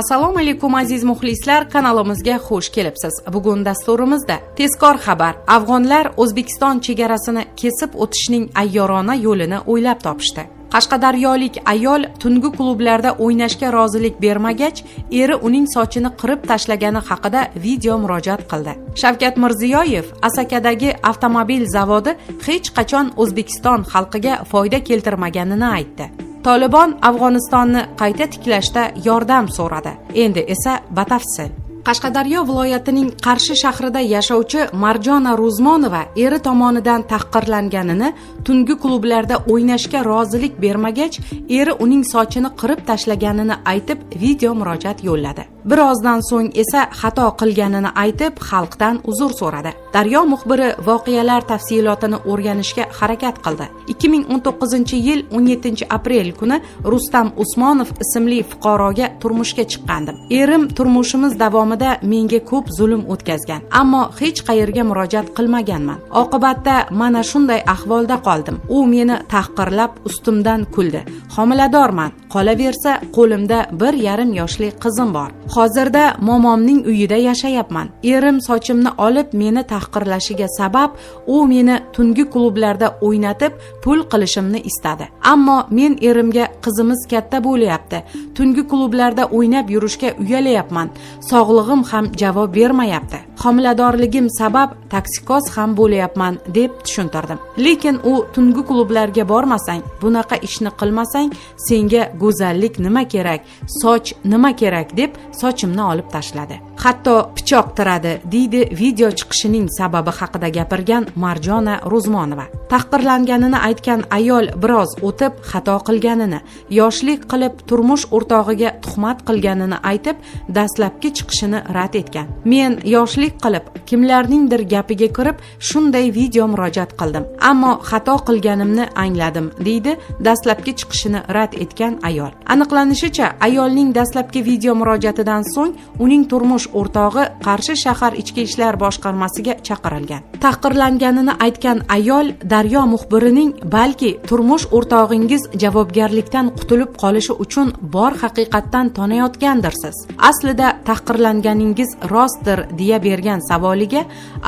Assalomu alaykum aziz muxlislar, kanalimizga xush kelibsiz. Bugun dasturimizda tezkor xabar. Afg'onlar O'zbekiston chegarasini kesib o'tishning ayyorona yo'lini o'ylab topishdi. Qashqadaryolik ayol tungi klublarda o'ynashga rozilik bermagach, eri uning sochini qirib tashlagani haqida video murojaat qildi. Shavkat Mirziyoyev Asakadagi avtomobil zavodi hech qachon O'zbekiston xalqiga foyda keltirmaganini aytdi. Tolibon Afg'onistonni qayta tiklashda yordam so'radi. Endi esa batafsil. Qashqadaryo viloyatining Qarshi shahrida yashovchi Marjona Rozmonova eri tomonidan tahqirlanganini, tungi klublarda o'ynashga rozilik bermagach, eri uning sochini qirib tashlaganini aytib video murojaat yo'lladi. Birozdan so'ng esa xato qilganini aytib, xalqdan uzr so'radi. Daryo muxbiri voqealar tafsilotini o'rganishga harakat qildi. 2019-yil 17-aprel kuni Rustam Usmonov ismli fuqaroga turmushga chiqqandim. Erim turmushimiz davomida menga ko'p zulm o'tkazgan, ammo hech qayerga murojaat qilmaganman. Oqibatda mana shunday ahvolda qoldim. U meni tahqirlab ustimdan kuldi. Homiladorman. Qolaversa, qo'limda 1,5 yoshli qizim bor. Hozirda momomning uyida yashayapman. Erim sochimni olib meni tahqirlashiga sabab u meni tungi klublarda o'ynatib pul qilishimni istadi. Ammo men erimga qizimiz katta bo'lyapti. Tungi klublarda o'ynab yurishga uyalayapman. Sog'lig'im ham javob bermayapti. Homiladorligim sabab toksikoz ham bo'layapman deb tushuntirdim. Lekin u tungi klublarga bormasang, bunaqa ishni qilmasang, senga go'zallik nima kerak, soch nima kerak deb sochimni olib tashladi. Hatto pichoq tiradi, deydi video chiqishining sababi haqida gapirgan Marjona Rozmonova. Tahqirlanganini aytgan ayol biroz o'tib xato qilganini, yoshlik qilib turmush o'rtog'iga tuhmat qilganini aytib, dastlabki chiqishini rad etgan. Men yoshlik qilib kimlarningdir gapiga kirib shunday video murojaat qildim, ammo xato qilganimni angladim, deydi dastlabki chiqishini rad etgan ayol. Aniqlanishicha, ayolning dastlabki video murojaatidan so'ng uning turmush o'rtog'i Qarshi shahar ichki ishlar boshqarmasiga chaqirilgan. Tahqirlanganini aytgan ayol Daryo muxbirining balki turmush o'rtog'ingiz javobgarlikdan qutulib qolishi uchun bor haqiqatdan tonayotgandirsiz. Aslida tahqirlanganingiz rostdir deya bergan savoliga,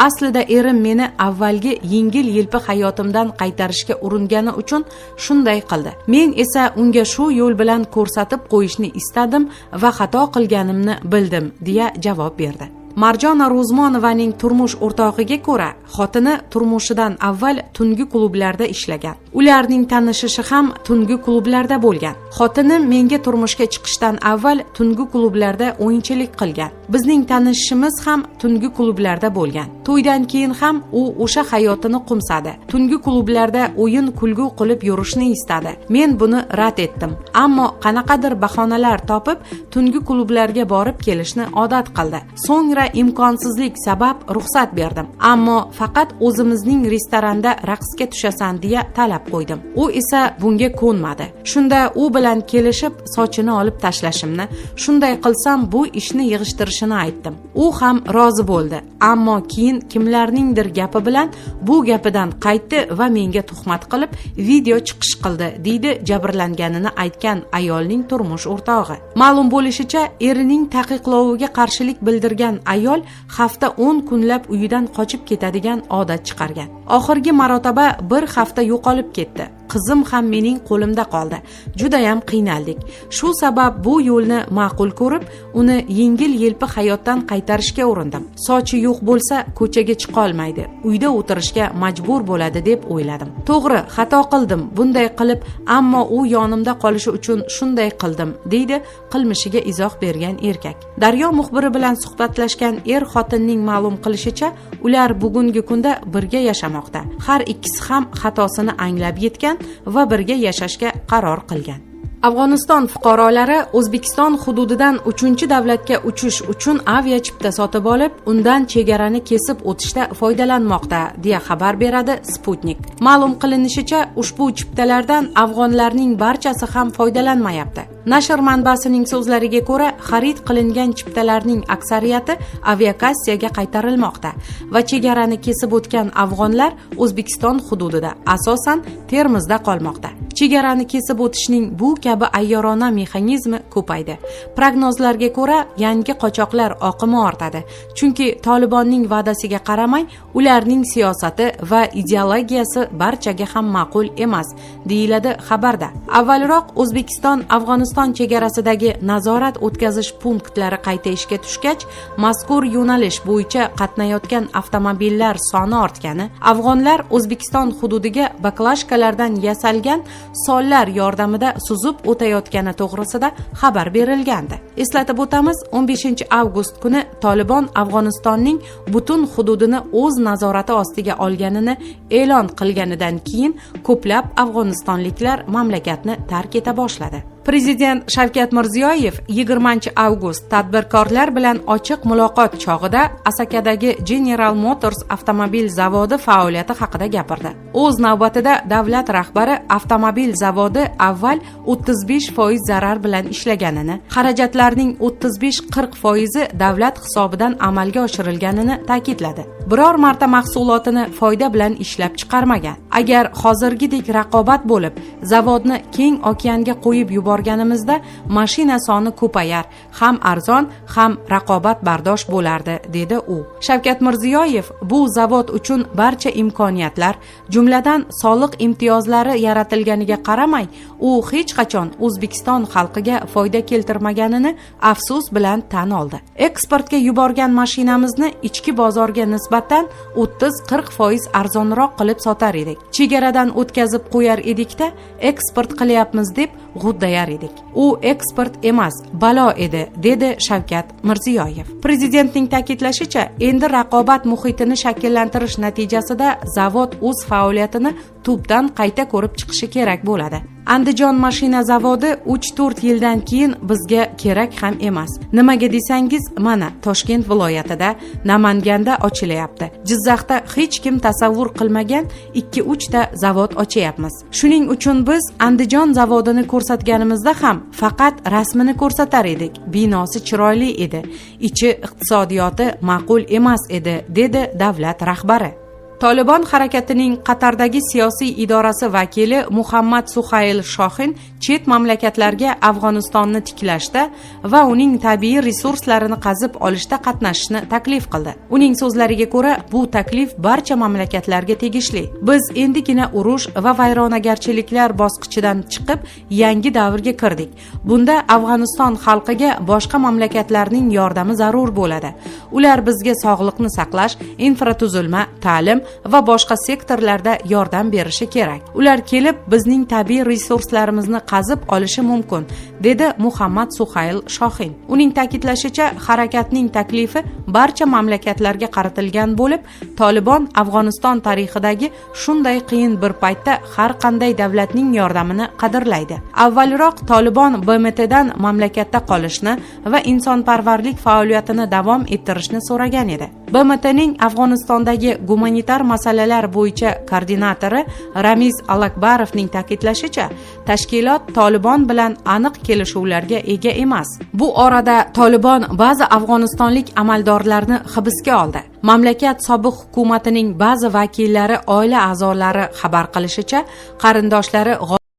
aslida erim meni avvalgi yengil-yelpi hayotimdan qaytarishga uringani uchun shunday qildi. Men esa unga shu yo'l bilan ko'rsatib qo'yishni istadim va xato qilganimni bildim, deya javob berdi. Marjona Rozmonovaning turmush o'rtog'iga ko'ra, xotini turmushidan avval tungi klublarda ishlagan. Ularning tanishishi ham tungi klublarda bo'lgan. Xotini menga turmushga chiqishdan avval tungi klublarda o'yinchilik qilgan. Bizning tanishishimiz ham tungi klublarda bo'lgan. To'ydan keyin ham u o'sha hayotini qumsadi. Tungi klublarda o'yin kulgu qilib yurishni istadi. Men buni rad etdim. Ammo qanaqadir bahonalar topib, tungi klublarga borib kelishni odat qildi. So'ngra imkonsizlik sabab ruxsat berdim. Ammo faqat o'zimizning restoranda raqsga tushasan deya talab qo'ydim. U esa bunga ko'nmadi. Shunda u bilan kelishib sochini olib tashlashimni, shunday qilsam bu ishni yig'ishtirishini aytdim. U ham rozi bo'ldi. Ammo keyin kimlarningdir gapi bilan bu gapidan qaytdi va menga tuhmat qilib video chiqish qildi, deydi jabrlanganini aytgan ayolning turmush o'rtog'i. Ma'lum bo'lishicha, erining taqiqloviga qarshilik bildirgan ayol hafta 10 kunlab uyidan qochib ketadigan odat chiqargan. Oxirgi marotaba bir hafta yo'qolib ketdi. Qizim ham mening qo'limda qoldi. Juda ham qiynaldik. Shu sabab bu yo'lni ma'qul ko'rib, uni yengil-yelpi hayotdan qaytarishga urindim. Sochi yo'q bo'lsa, ko'chaga chiqa olmaydi. Uyda o'tirishga majbur bo'ladi deb o'yladim. To'g'ri, xato qildim bunday qilib, ammo u yonimda qolishi uchun shunday qildim, deydi qilmishiga izoh bergan erkak. Daryo muxbiri bilan suhbatlashgan xotinning ma'lum qilishicha, ular bugungi kunda birga yashamoqda. Har ikkisi ham xatosini anglab yetgan va birga yashashga qaror qilgan. Afg'oniston fuqarolari O'zbekiston hududidan 3-davlatga uchish uchun avia chipta sotib olib, undan chegarani kesib o'tishda foydalanmoqda, deya xabar beradi Sputnik. Ma'lum qilinishicha, ushbu chiptalardan afg'onlarning barchasi ham foydalanmayapti. Nashr manbasining so'zlariga ko'ra, xarid qilingan chiptalarning aksariyati aviakassiyaga qaytarilmoqda va chegarani kesib o'tgan afg'onlar O'zbekiston hududida, asosan Termizda qolmoqda. chegarani kesib o'tishning bu kabi ayyorona mexanizmi ko'paydi. Prognozlarga ko'ra, yangi qochoqlar oqimi ortadi. Chunki Tolibonning va'dasiga qaramay, ularning siyosati va ideologiyasi barchaga ham ma'qul emas, deyiladi xabarda. Avvalroq O'zbekiston Afg'oniston chegarasidagi nazorat o'tkazish punktlari qayta ishga tushgach, mazkur yo'nalish bo'yicha qatnayotgan avtomobillar soni ortgani, afg'onlar O'zbekiston hududiga baklashkalardan yasalgan sollar yordamida suzib o'tayotgani to'g'risida xabar berilgandi. Eslatib o'tamiz, 15-avgust kuni Tolibon Afg'onistonning butun hududini o'z nazorati ostiga olganini e'lon qilganidan keyin ko'plab afg'onistonliklar mamlakatni tark eta boshladi. Prezident Shavkat Mirziyoyev 20-avgust tadbirkorlar bilan ochiq muloqot chog'ida Asakadagi General Motors avtomobil zavodi faoliyati haqida gapirdi. O'z navbatida davlat rahbari avtomobil zavodi avval 35% zarar bilan ishlaganini, xarajatlarning 35-40% davlat hisobidan amalga oshirilganini ta'kidladi. Biror marta mahsulotini foyda bilan ishlab chiqarmagan. Agar hozirgidek raqobat bo'lib, zavodni keng okeanga qo'yib yuborganimizda mashina soni ko'payar, ham arzon, ham raqobat bardosh bo'lardi, dedi u. Shavkat Mirziyoyev bu zavod uchun barcha imkoniyatlar, jumladan soliq imtiyozlari yaratilganiga qaramay, u hech qachon O'zbekiston xalqiga foyda keltirmaganini afsus bilan tan oldi. Eksportga yuborgan mashinamizni ichki bozorga nisbatan 30-40% arzonroq qilib sotar edik. Chegaradan o'tkazib qo'yar edikda, eksport qilyapmiz deb g'uddayar edik. U eksport emas, balo edi, dedi Shavkat Mirziyoyev. Prezidentning ta'kidlashicha, endi raqobat muhitini shakllantirish natijasida zavod o'z faoliyatini tubdan qayta ko'rib chiqishi kerak bo'ladi. Andijon mashina zavodi 3-4 yildan keyin bizga kerak ham emas. Nimaga desangiz, mana Toshkent viloyatida, Namanganda ochilyapti. Jizzaxda hech kim tasavvur qilmagan 2-3 ta zavod ochyapmiz. Shuning uchun biz Andijon zavodini ko'rsatganimizda ham faqat rasmini ko'rsatar edik. Binosi chiroyli edi, ichi iqtisodiyoti ma'qul emas edi, dedi davlat rahbari. Tolibon harakatining Qatardagi siyosiy idorasi vakili Muhammad Suhayl Shohin chet mamlakatlarga Afg'onistonni tiklashda va uning tabiiy resurslarini qazib olishda qatnashishni taklif qildi. Uning so'zlariga ko'ra, bu taklif barcha mamlakatlarga tegishli. Biz endigina urush va vayronagarchiliklar bosqichidan chiqib, yangi davrga kirdik. Bunda Afg'oniston xalqiga boshqa mamlakatlarning yordami zarur bo'ladi. Ular bizga sog'liqni saqlash, infratuzilma, ta'lim va boshqa sektorlarda yordam berishi kerak. Ular kelib bizning tabiiy resurslarimizni qazib olishi mumkin, dedi Muhammad Suhayl Shohin. Uning ta'kidlashicha, harakatning taklifi barcha mamlakatlarga qaratilgan bo'lib, Tolibon Afg'oniston tarixidagi shunday qiyin bir paytda har qanday davlatning yordamini qadrlaydi. Avvalroq Tolibon BMTdan mamlakatda qolishni va insonparvarlik faoliyatini davom ettirishni so'ragan edi. BMTning Afg'onistondagi gumanitar masalalar bo'yicha koordinatori Ramiz Alakbarovning ta'kidlashicha, tashkilot Tolibon bilan aniq kelishuvlarga ega emas. Bu orada Tolibon ba'zi afg'onistonlik amaldorlarni hibsga oldi. Mamlakat sobiq hukumatining ba'zi vakillari oila a'zolari xabar qilishicha, qarindoshlari